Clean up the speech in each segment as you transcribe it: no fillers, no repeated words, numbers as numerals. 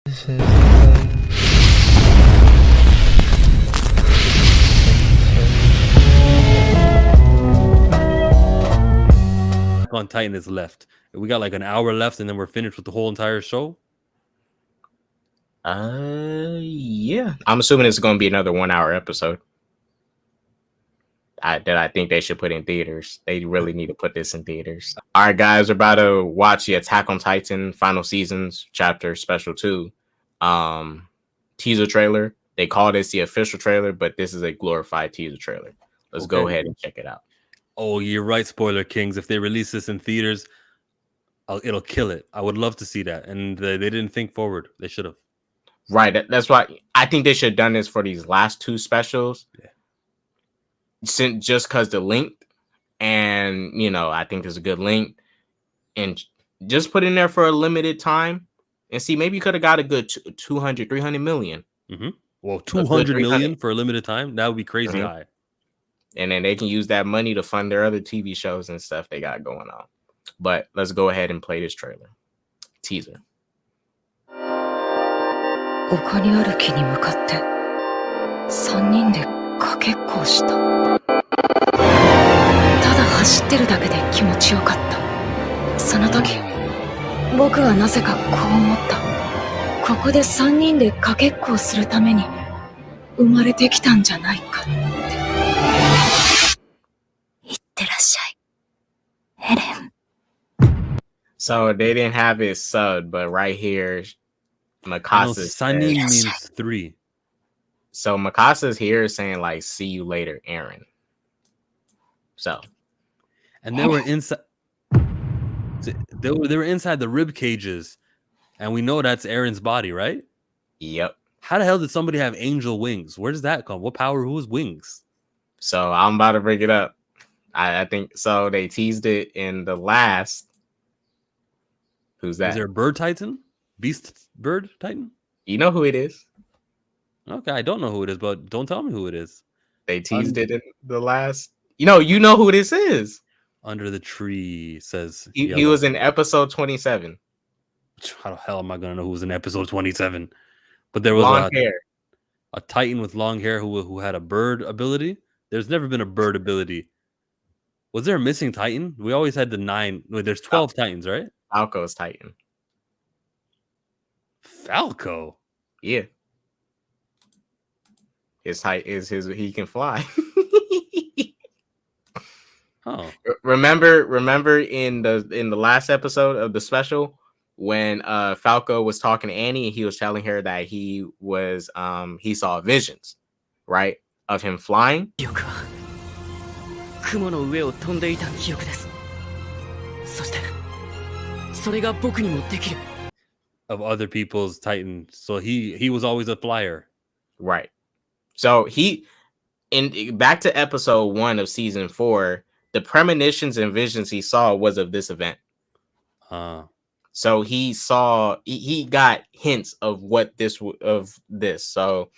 On Titan is left. We got like an hour left, and then we're finished with the whole entire show. Yeah. I'm assuming it's going to be another 1 hour episode. That I think they should put in theaters. They really need to put this in theaters. All right, guys, we're about to watch the Attack on Titan final seasons chapter special 2 teaser trailer. They call this the official trailer, but this is a glorified teaser trailer. Let's go ahead and check it out. Oh, you're right, Spoiler Kings. If they release this in theaters, it'll kill it. I would love to see that. And they didn't think forward. They should have. Right. That's why I think they should have done this for these last 2 specials. Yeah. Since just because the link, and I think there's a good link, and just put in there for a limited time and see, maybe you could have got a good 200, 300 million. Mm-hmm. Well, 200 million for a limited time, that would be crazy high. And then they can use that money to fund their other TV shows and stuff they got going on. But let's go ahead and play this trailer. Teaser. 丘にある木に向かって3人でかけっこをした。ただ走ってるだけで気持ちよかった。その時僕はなぜかこう思った。ここで3人でかけっこをするために生まれてきたんじゃないかって。いってらっしゃい、エレン。 So they didn't have it subbed, but right here Mikasa Sanin means 3. So Mikasa's here saying like, see you later, Eren. So, and they were inside. They were inside the rib cages, and we know that's Eren's body, right? Yep. How the hell did somebody have angel wings? Where does that come? What power? Who's wings? So I'm about to bring it up. I think so. They teased it in the last. Who's that? Is there a bird titan? Beast bird titan? You know who it is. Okay, I don't know who it is, but don't tell me who it is. They teased it in the last. You know who this is. Under the tree says he was in episode 27. How the hell am I gonna know who was in episode 27? But there was long hair. A titan with long hair who had a bird ability. There's never been a bird ability. Was there a missing titan? We always had the 9. Wait, there's 12 titans, right? Falco's titan. Falco? Yeah. His height is he can fly. Oh. Remember in the last episode of the special when Falco was talking to Annie and he was telling her that he saw visions, right? Of him flying. Of other people's titans. So he was always a flyer. Right. So back to episode 1 of season 4, the premonitions and visions he saw was of this event. So he got hints of this. So,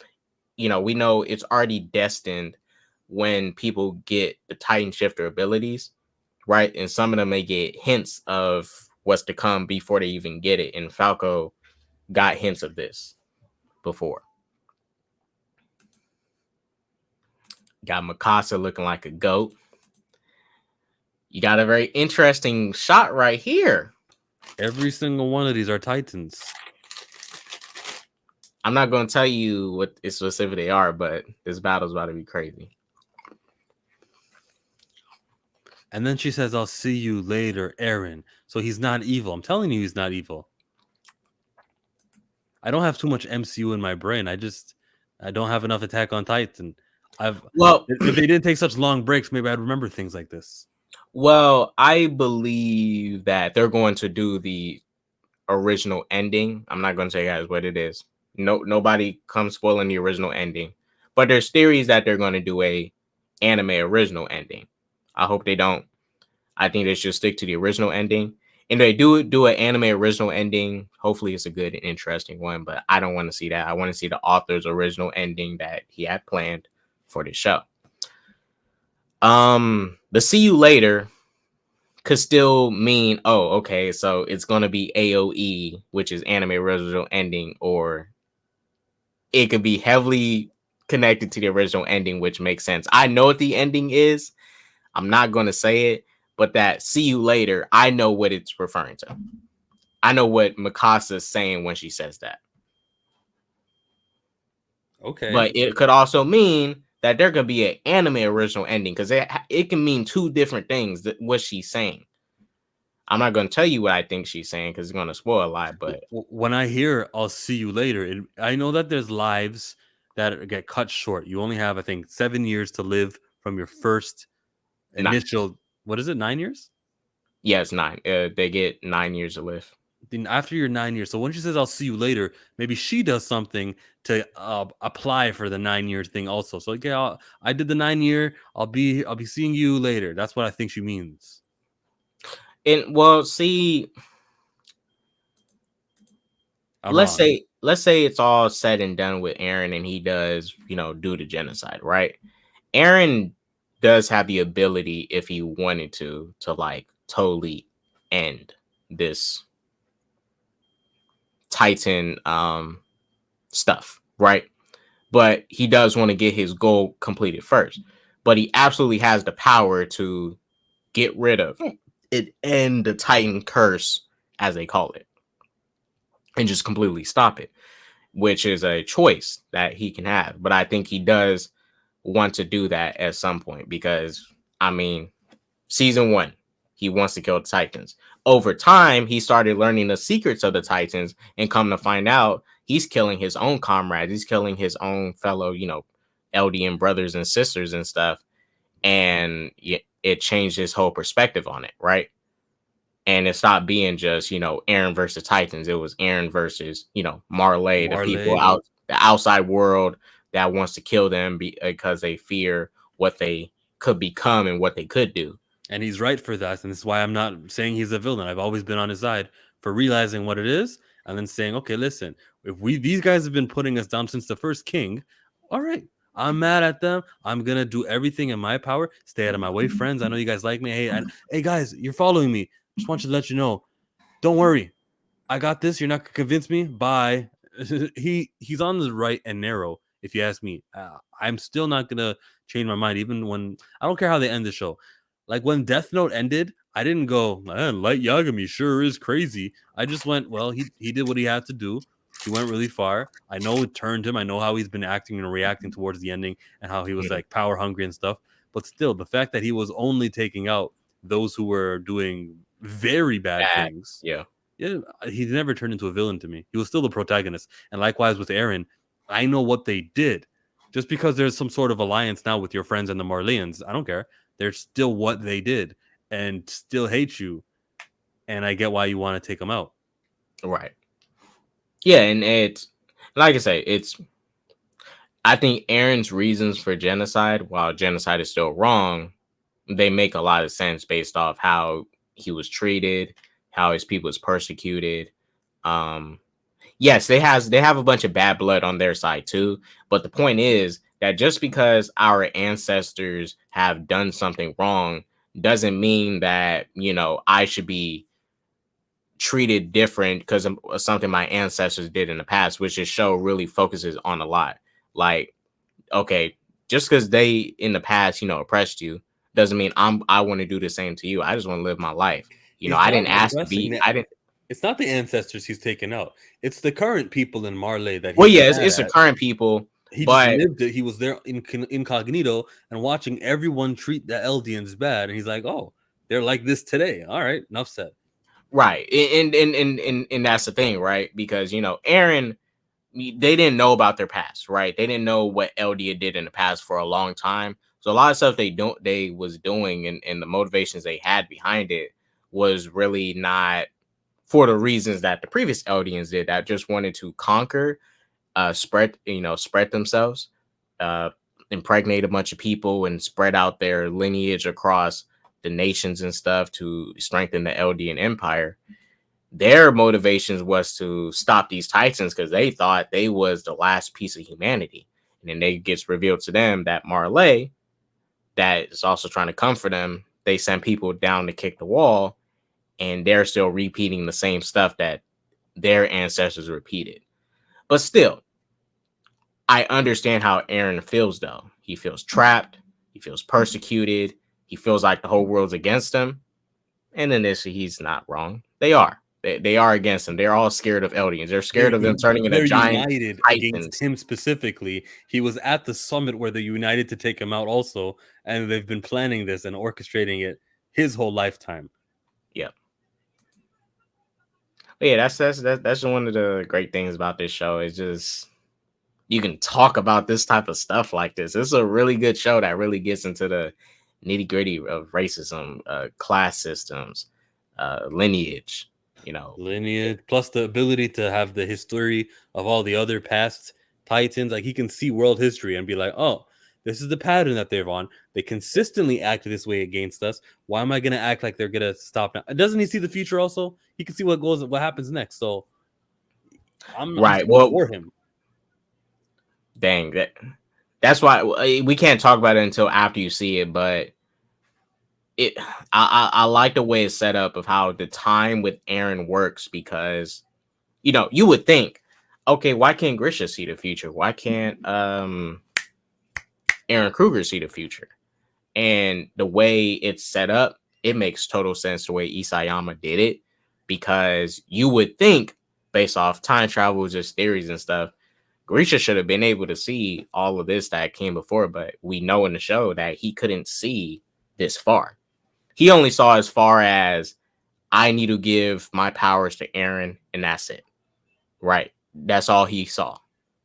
we know it's already destined when people get the Titan Shifter abilities, right? And some of them may get hints of what's to come before they even get it. And Falco got hints of this before. Got Mikasa looking like a goat. You got a very interesting shot right here. Every single one of these are titans. I'm not going to tell you what specific they are, but this battle's about to be crazy. And then she says, I'll see you later, Eren. So he's not evil. I'm telling you, he's not evil. I don't have too much MCU in my brain. I don't have enough Attack on Titan. If they didn't take such long breaks, maybe I'd remember things like this. Well, I believe that they're going to do the original ending. I'm not going to tell you guys what it is. Nobody comes spoiling the original ending. But there's theories that they're going to do a anime original ending. I hope they don't. I think they should stick to the original ending. And they do an anime original ending. Hopefully it's a good and interesting one. But I don't want to see that. I want to see the author's original ending that he had planned for the show. The see you later could still mean, oh, okay, so it's going to be AOE, which is anime original ending, or it could be heavily connected to the original ending, which makes sense. I know what the ending is. I'm not going to say it, but that see you later, I know what it's referring to. I know what Mikasa is saying when she says that. Okay. But it could also mean that there could be an anime original ending, because it can mean two different things, that what she's saying. I'm not going to tell you what I think she's saying because it's going to spoil a lot. But when I hear "I'll see you later," I know that there's lives that get cut short. You only have, I think, 7 years to live from your first initial. What is it? 9 years? Yeah, it's 9. They get 9 years to live. Then after your 9 years, so when she says "I'll see you later," maybe she does something to apply for the 9 years thing also. So yeah, I did the 9 year. I'll be seeing you later. That's what I think she means. And well, see, let's say it's all said and done with Eren, and he does, do the genocide, right? Eren does have the ability, if he wanted to like totally end this Titan stuff, right? But he does want to get his goal completed first. But he absolutely has the power to get rid of it, end the Titan curse, as they call it, and just completely stop it, which is a choice that he can have. But I think he does want to do that at some point, because, I mean, season 1, he wants to kill the Titans. Over time, he started learning the secrets of the Titans, and come to find out, he's killing his own comrades. He's killing his own fellow, Eldian brothers and sisters and stuff. And it changed his whole perspective on it, right? And it stopped being just, Eren versus Titans. It was Eren versus, Marley, the people out, the outside world that wants to kill them because they fear what they could become and what they could do. And he's right for that. And this is why I'm not saying he's a villain. I've always been on his side for realizing what it is and then saying, okay, listen, if these guys have been putting us down since the first king, all right, I'm mad at them. I'm going to do everything in my power. Stay out of my way, friends. I know you guys like me. Hey, guys, you're following me. Just want you to let you know. Don't worry. I got this. You're not going to convince me. Bye. He's on the right and narrow, if you ask me. I'm still not going to change my mind, even when I don't care how they end the show. Like when Death Note ended, I didn't go, man, Light Yagami sure is crazy. I just went, well, he did what he had to do. He went really far. I know it turned him. I know how he's been acting and reacting towards the ending and how he was like power hungry and stuff. But still, the fact that he was only taking out those who were doing very bad things. Yeah, he never turned into a villain to me. He was still the protagonist. And likewise with Eren, I know what they did. Just because there's some sort of alliance now with your friends and the Marleyans, I don't care. They're still what they did and still hate you. And I get why you want to take them out. Right. Yeah, and it's, like I say, I think Eren's reasons for genocide, while genocide is still wrong, they make a lot of sense based off how he was treated, how his people was persecuted. Yes, they have a bunch of bad blood on their side too, but the point is that just because our ancestors have done something wrong doesn't mean that, I should be treated different because of something my ancestors did in the past, which this show really focuses on a lot. Like, okay, just because they in the past, oppressed you, doesn't mean I want to do the same to you. I just want to live my life. I didn't ask to be. It's not the ancestors he's taken out. It's the current people in Marley that. Well, yeah, it's the current people. He just lived it. He was there incognito and watching everyone treat the Eldians bad, and he's like, "Oh, they're like this today." All right, enough said. Right, and that's the thing, right? Because Eren, they didn't know about their past, right? They didn't know what Eldia did in the past for a long time. So a lot of stuff they was doing and the motivations they had behind it was really not for the reasons that the previous Eldians did, that just wanted to conquer, spread themselves, impregnate a bunch of people and spread out their lineage across the nations and stuff to strengthen the Eldian Empire. Their motivations was to stop these Titans because they thought they was the last piece of humanity. And then it gets revealed to them that Marley, that is also trying to comfort them, they send people down to kick the wall, and they're still repeating the same stuff that their ancestors repeated. But still, I understand how Eren feels, though. He feels trapped. He feels persecuted. He feels like the whole world's against him. And initially, he's not wrong. They are. They are against him. They're all scared of Eldians. They're scared of them turning into giant united titans against him specifically. He was at the summit where they united to take him out also, and they've been planning this and orchestrating it his whole lifetime. Yep. But yeah, that's one of the great things about this show. Is just you can talk about this type of stuff like this. It's a really good show that really gets into the nitty gritty of racism, class systems, lineage. Lineage plus the ability to have the history of all the other past titans. Like he can see world history and be like, oh, this is the pattern that they're on. They consistently act this way against us. Why am I going to act like they're going to stop now? Doesn't he see the future also? He can see what happens next. So I'm for him. Dang, that's why we can't talk about it until after you see it. But I like the way it's set up of how the time with Eren works, because you would think, okay, why can't Grisha see the future? Why can't Eren Kruger see the future? And the way it's set up, it makes total sense the way Isayama did it, because you would think, based off time travel, just theories and stuff, Grisha should have been able to see all of this that came before, but we know in the show that he couldn't see this far. He only saw as far as, I need to give my powers to Eren, and that's it. Right. That's all he saw.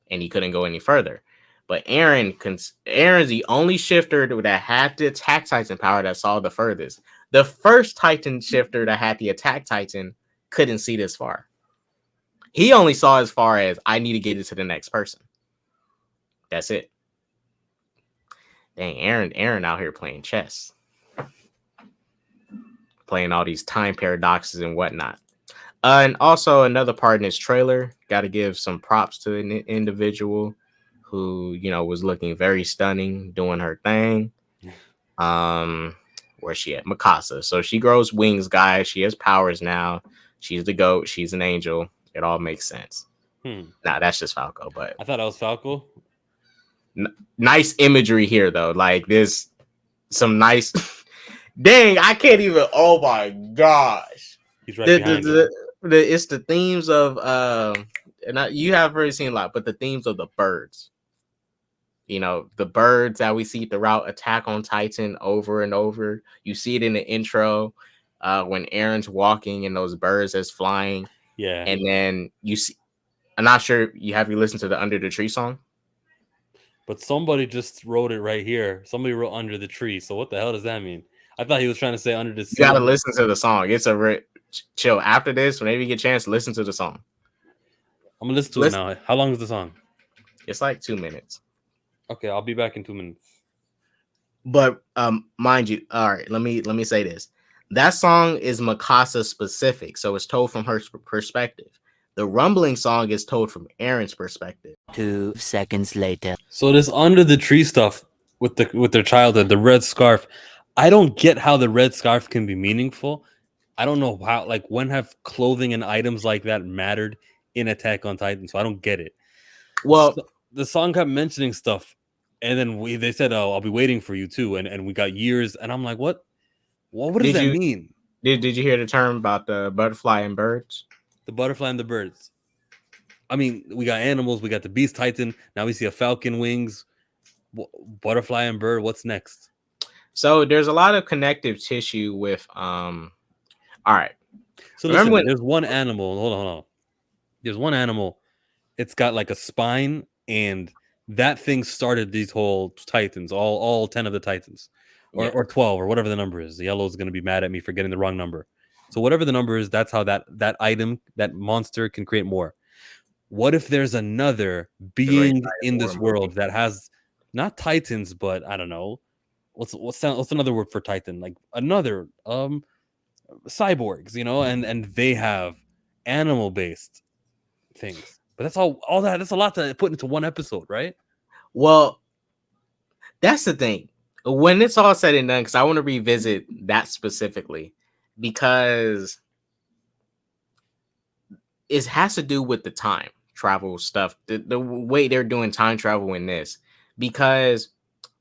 And he couldn't go any further. But Eren's the only shifter that had the attack Titan power that saw the furthest. The first Titan shifter that had the attack Titan couldn't see this far. He only saw as far as, I need to get it to the next person. That's it. Dang, Eren out here playing chess. Playing all these time paradoxes and whatnot. And also another part in this trailer, got to give some props to an individual who, was looking very stunning, doing her thing. Where's she at? Mikasa. So she grows wings, guys. She has powers now. She's the GOAT. She's an angel. It all makes sense. Nah, that's just Falco. But I thought that was Falco. Nice imagery here, though. Like, there's some nice... Dang, I can't even... Oh, my gosh. He's right behind you. It's the themes of... and you have already seen a lot, but the themes of the birds. The birds that we see throughout Attack on Titan over and over. You see it in the intro when Eren's walking and those birds is flying. Yeah. And then you see... I'm not sure you listened to the Under the Tree song? But somebody just wrote it right here. Somebody wrote Under the Tree. So what the hell does that mean? I thought he was trying to say Under the Sea. You gotta listen to the song. It's a chill. After this, whenever you get a chance, listen to the song. I'm gonna listen to it now. How long is the song? It's like 2 minutes. Okay, I'll be back in 2 minutes. But mind you, all right, let me say this. That song is Mikasa specific, so it's told from her perspective. The rumbling song is told from Eren's perspective. 2 seconds later. So this Under the Tree stuff with their childhood, the red scarf, I don't get how the red scarf can be meaningful. I don't know how, like, when have clothing and items like that mattered in Attack on Titan? So I don't get it. Well, so the song kept mentioning stuff, and then they said, "Oh, I'll be waiting for you too," and we got years, and I'm like, what does that mean? Did you hear the term about the butterfly and birds? The butterfly and the birds. I mean, we got animals. We got the Beast Titan. Now we see a falcon wings, butterfly and bird. What's next? So there's a lot of connective tissue with all right. So listen, there's one animal. Hold on. There's one animal. It's got like a spine, and that thing started these whole Titans, all 10 of the Titans, or 12, or whatever the number is. The yellow is going to be mad at me for getting the wrong number. So whatever the number is, that's how that item, that monster can create more. What if there's another being in this world that has not Titans, but I don't know, what's another word for Titan? Like another cyborgs, and they have animal based things. But that's all that's a lot to put into one episode, right? Well, that's the thing. When it's all said and done, because I want to revisit that specifically, because it has to do with the time travel stuff, the way they're doing time travel in this. Because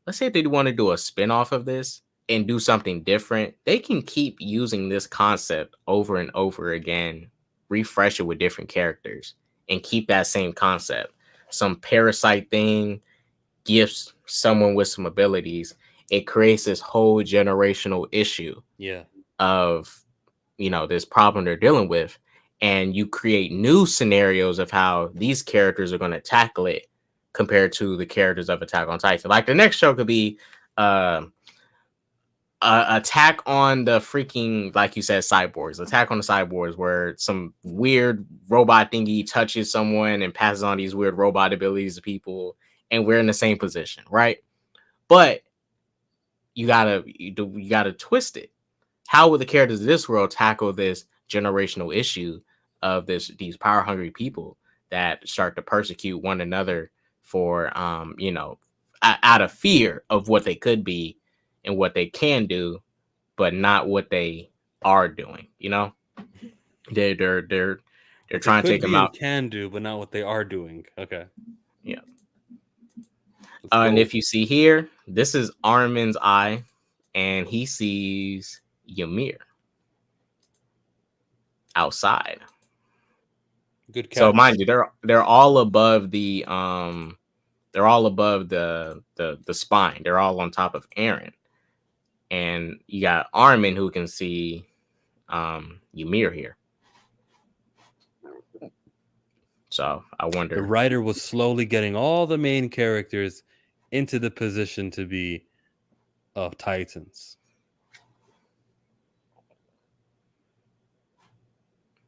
let's say if they want to do a spin-off of this and do something different, they can keep using this concept over and over again, refresh it with different characters, and keep that same concept. Some parasite thing gifts someone with some abilities. It creates this whole generational issue of, this problem they're dealing with. And you create new scenarios of how these characters are going to tackle it compared to the characters of Attack on Titan. Like the next show could be Attack on the freaking, like you said, cyborgs. Attack on the cyborgs, where some weird robot thingy touches someone and passes on these weird robot abilities to people, and we're in the same position, right? But you gotta twist it. How will the characters of this world tackle this generational issue of these power hungry people that start to persecute one another for out of fear of what they could be and what they can do, but not what they are doing. They're trying to take them out. Can do, but not what they are doing. Okay. Yeah. And if you see here, this is Armin's eye, and he sees Ymir outside. Good catch. So mind you, they're all above the spine. They're all on top of Eren. And you got Armin who can see Ymir here. So I wonder. The writer was slowly getting all the main characters into the position to be Titans.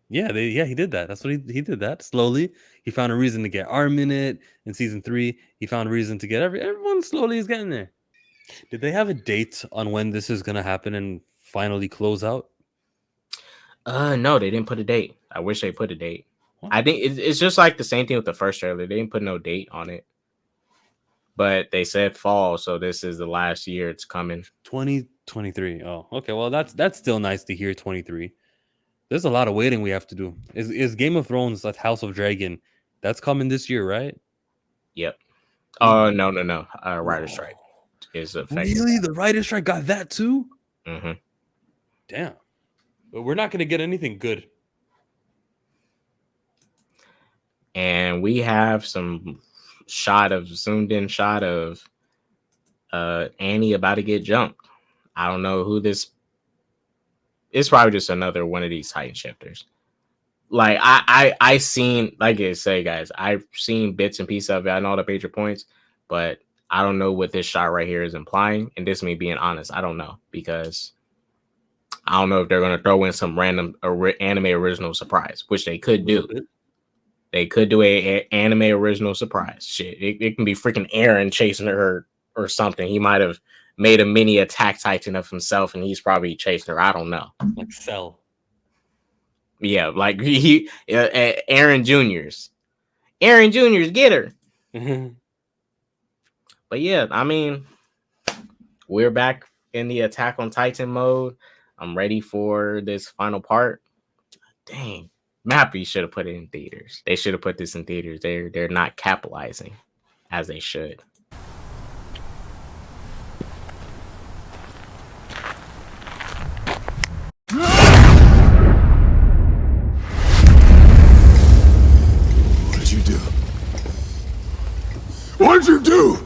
Yeah, he did that. That's what he did that slowly. He found a reason to get Armin in it in season 3. He found a reason to get everyone slowly is getting there. Did they have a date on when this is gonna happen and finally close out? No, they didn't put a date. I wish they put a date. I think it's just like the same thing with the first trailer. They didn't put no date on it, but they said fall, so this is the last year it's coming. 2023. Oh, okay. Well, that's still nice to hear. 23. There's a lot of waiting we have to do. Is Game of Thrones like House of Dragon? That's coming this year, right? Yep. Oh no. Writer's strike is affected. Really? The writer's strike got that too? Mm-hmm. Damn. But we're not gonna get anything good. And we have some zoomed in shot of Annie about to get jumped. I don't know who this. It's probably just another one of these Titan shifters. Like I seen, like I say, guys, I've seen bits and pieces of it. I know the major points, but I don't know what this shot right here is implying. And this me being honest, I don't know, because I don't know if they're gonna throw in some random anime original surprise, which they could do. They could do a anime original surprise. Shit, it can be freaking Eren chasing her or something. He might have made a mini Attack Titan of himself, and he's probably chasing her. I don't know. Like Cell. Yeah, like Eren Juniors. Eren Juniors, get her. But yeah, I mean, we're back in the Attack on Titan mode. I'm ready for this final part. Dang. Mappy should have put it in theaters. They should have put this in theaters. They're not capitalizing as they should. What did you do? What did you do?